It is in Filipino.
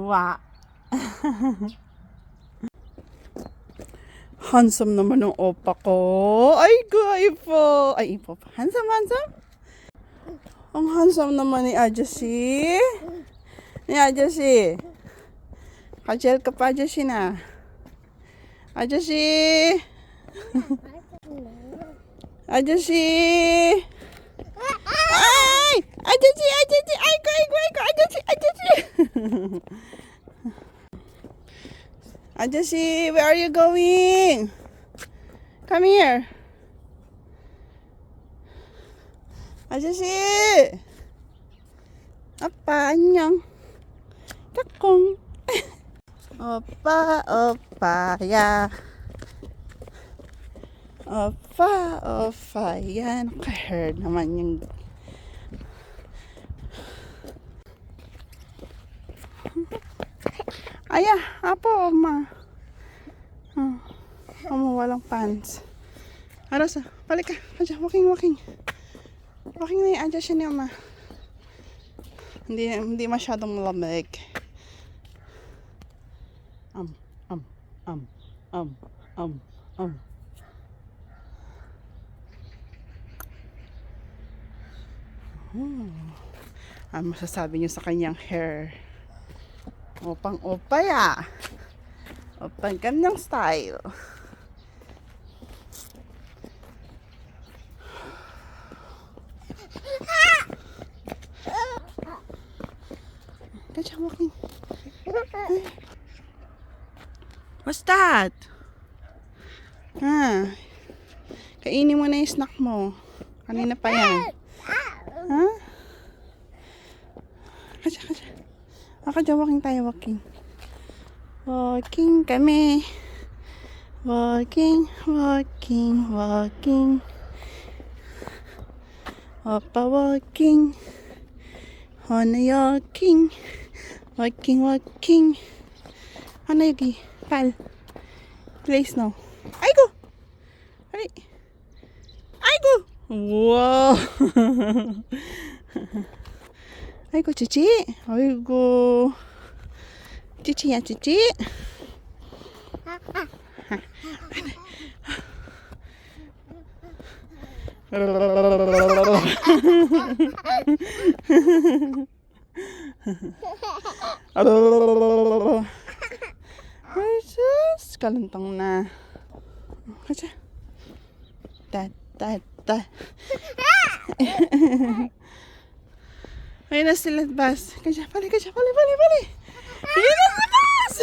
Wow. Handsome naman ng opa ko. Ay, ipo. Ay, ipo. Handsome, handsome. Ang handsome naman ni Ajashi. Ni Ajashi. Kajel ka pa, Ajashi na. Ajashi. Ajashi. Ay! Ajashi, Ajashi. Ay, go. Ajashi, Ajashi. Ajashi, where are you going? Come here. Ajashi. Apa, anyang. Kakong. Opa, ya. Opa, yan. Naka-hair naman yung... Aya, apo, ma. Walang pants. Arosa, balik ka. Adya, walking. Walking na yung adya siya niya, ma. Hindi masyadong malamig. Ano masasabi niyo sa kanyang hair? Opang-opa ya. Opang Gangnam Style. Catch walking. What's that? Kainin mo na yung snack mo. Kanina pa yan. Kadya, walking tayo, walking. Walking kami. Walking. Opa walking. Hanayoking. Walking. Hanayogi. Pal. Place now. Ay go! Ay go! Wow! Aiko, Cici. Aiko. Cici ya, Cici. Ay, sus. Kalentang na. Kaca. Tat. Ayun na sila, bus. Kaya, pali. Ayun na sila, bus!